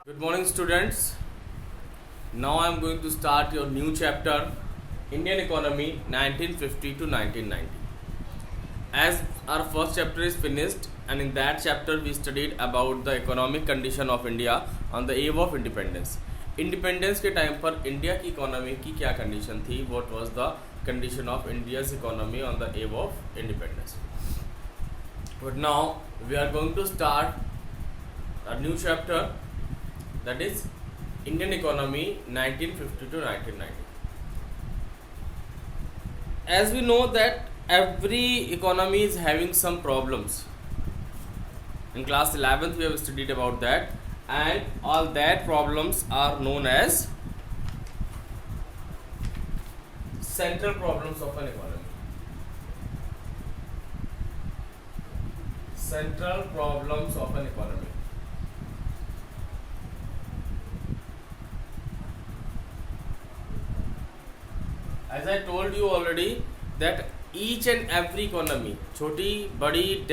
Good morning, students. Now I am going to start your new chapter, Indian Economy 1950 to 1990. As our first chapter is finished, and in that chapter we studied about the economic condition of India on the eve of independence. Independence के time पर India की economy की क्या condition थी? What was the condition of India's economy on the eve of independence? But now we are going to start a new chapter, that is Indian economy 1950 to 1990. As we know that every economy is having some problems. In class 11th we have studied about that, and all that problems are known as central problems of an economy. Central problems of an economy. As I told you already that each and every economy, छोटी बड़ी,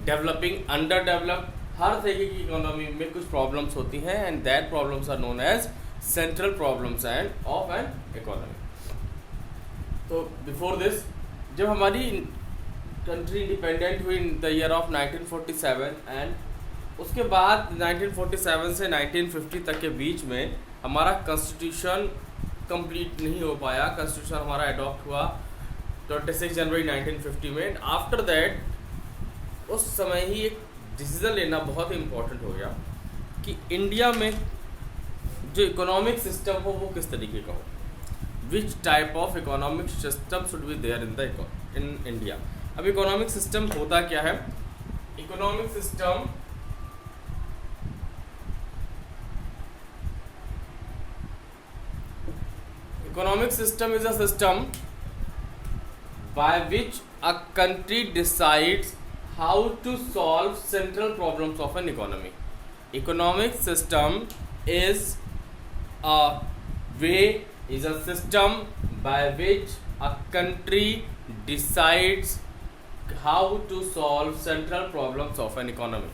developing, underdeveloped, हर तरीके की economy में कुछ problems होती हैं, and that problems are known as central problems and of an economy. तो before this, जब हमारी कंट्री इंडिपेंडेंट हुई इन द ईयर ऑफ 1947, एंड उसके बाद 1947 से 1950 तक के बीच में हमारा कॉन्स्टिट्यूशन कंप्लीट नहीं हो पाया. कॉन्स्टिट्यूशन हमारा अडॉप्ट हुआ 26 जनवरी 1950 में. आफ्टर दैट उस समय ही एक डिसीज़न लेना बहुत इम्पोर्टेंट हो गया कि इंडिया में जो इकोनॉमिक सिस्टम हो वो किस तरीके का हो. Which type of economic system should be there in India. अब इकोनॉमिक सिस्टम होता क्या है? Economic system Economic system is a system by which a country decides how to solve central problems of an economy. Economic system is a system by which a country decides how to solve central problems of an economy.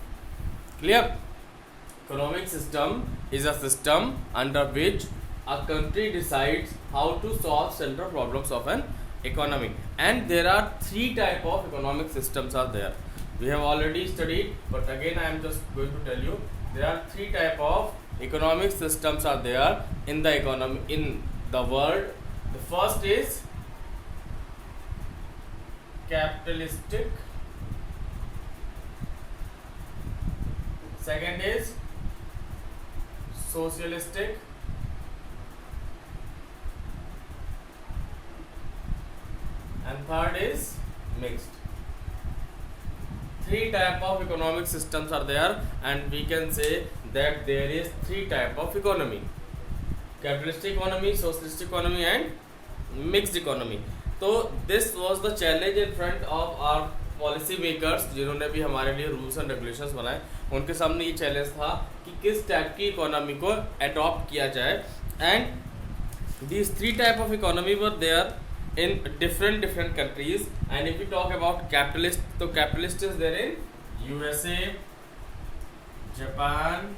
Clear? Economic system is a system under which a country decides how to solve central problems of an economy, and there are three type of economic systems are there. We have already studied, but again I am just going to tell you there are three type of economic systems are there in the economy in the world. The first is capitalistic, second is socialistic, and third is mixed. Three type of economic systems are there, and we can say that there is three type of economy: capitalistic economy, socialistic economy, and mixed economy. तो this was the challenge in front of our policy makers, जिन्होंने भी हमारे लिए rules and regulations बनाए. उनके सामने ये challenge था कि किस टाइप की इकोनॉमी को अडॉप्ट किया जाए, and these three type of economy were there in different countries. And if we talk about capitalist, so capitalist is there in USA, Japan,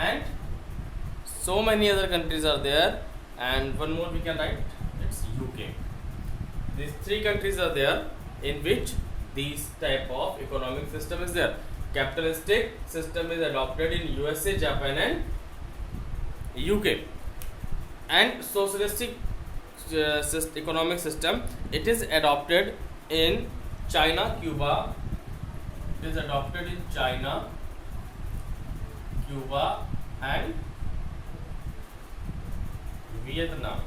and so many other countries are there, and one more we can write, it's UK. These three countries are there in which these type of economic system is there. Capitalistic system is adopted in USA, Japan, and UK. And socialistic economic system, it is adopted in China, Cuba. It is adopted in China, Cuba, and Vietnam.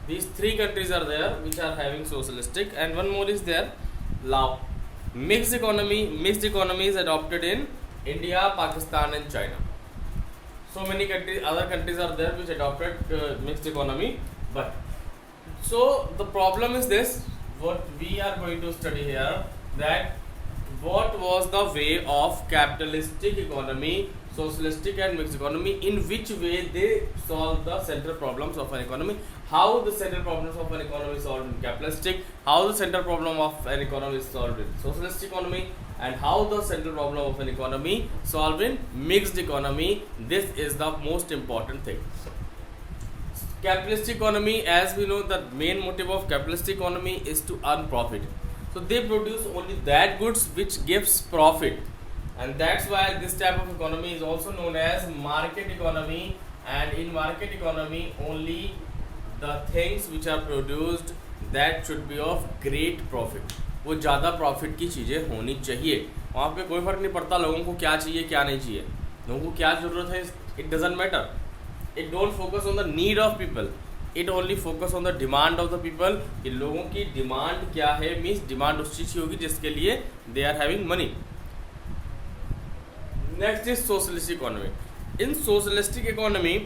These three countries are there which are having socialistic, and one more is there, Lao. Mixed economy. Mixed economy is adopted in India, Pakistan, and China. So many countries, other countries are there which adopted mixed economy. But so the problem is this: what we are going to study here, that what was the way of capitalistic economy, socialistic and mixed economy. In which way they solve the central problems of an economy? How the central problems of an economy is solved in capitalistic? How the central problem of an economy is solved in socialist economy? And how the central problem of an economy solved in mixed economy? This is the most important thing. Capitalist economy, as we know, the main motive of capitalist economy is to earn profit. So they produce only that goods which gives profit, and that's why this type of economy is also known as market economy. And in market economy, only the things which are produced that should be of great profit, वो ज़्यादा profit की चीज़ें होनी चाहिए. वहाँ पे कोई फ़र्क नहीं पड़ता लोगों को क्या चाहिए क्या नहीं चाहिए, लोगों को क्या ज़रूरत है, it doesn't matter. It don't focus on the need of people, it only focus on the demand of the people. कि लोगों की डिमांड क्या है, मीन्स डिमांड उस चीज़ की होगी जिसके लिए they are having money. Next is socialistic economy. In socialistic economy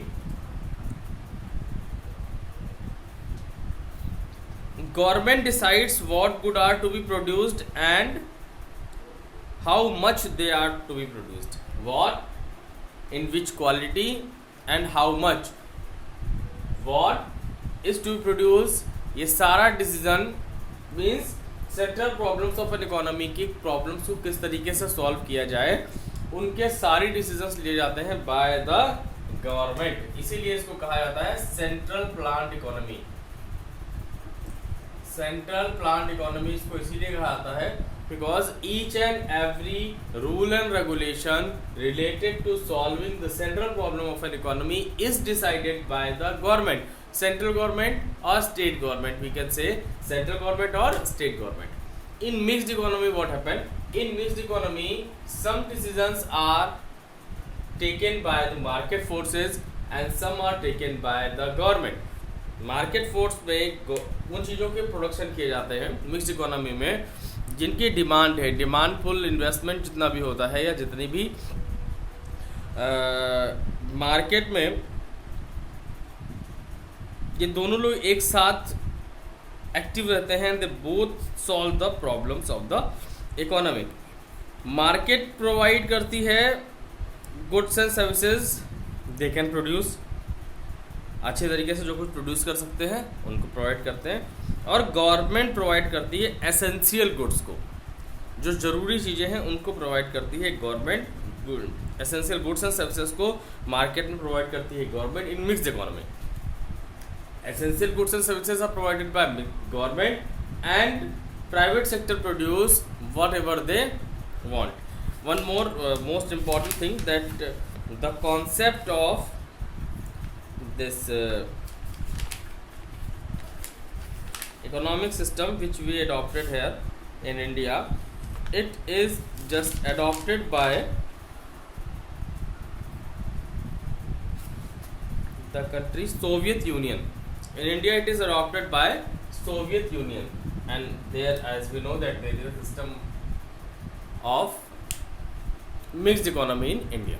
government decides what good are to be produced and how much they are to be produced, what, in which quality and how much, what is to be produced. ये सारा decision means central problems of an economy की problems को किस तरीके से solve किया जाए, उनके सारी डिसीजंस लिए जाते हैं बाय द गवर्नमेंट. इसीलिए इसको कहा जाता है central planned economy. Central planned economy इसको इसीलिए कहा जाता है because each and every rule and regulation related to solving the central problem of an economy is decided by the government. Central government और state government, we can say central government और state government. In mixed economy what happen? In mixed economy some decisions are taken by the market forces and some are taken by the government. Market force में उन चीज़ों के production किए जाते हैं mixed economy में जिनकी डिमांड है. डिमांड फुल इन्वेस्टमेंट जितना भी होता है या जितनी भी मार्केट में ये दोनों लोग एक साथ एक्टिव रहते हैं. They both solve the problems of the economy. Market provide करती है goods and services, they can produce, अच्छे तरीके से जो कुछ प्रोड्यूस कर सकते हैं उनको प्रोवाइड करते हैं. और गवर्नमेंट प्रोवाइड करती है एसेंशियल गुड्स को, जो ज़रूरी चीज़ें हैं उनको प्रोवाइड करती है government. Essential goods and services को मार्केट में प्रोवाइड करती है government. In mixed economy essential goods and services are provided by government and private sector produce whatever they want. One more most important thing, that the concept of this economic system which we adopted here in India, it is just adopted by the country Soviet Union. In India it is adopted by Soviet Union, and there, as we know, that there is a system of mixed economy in India.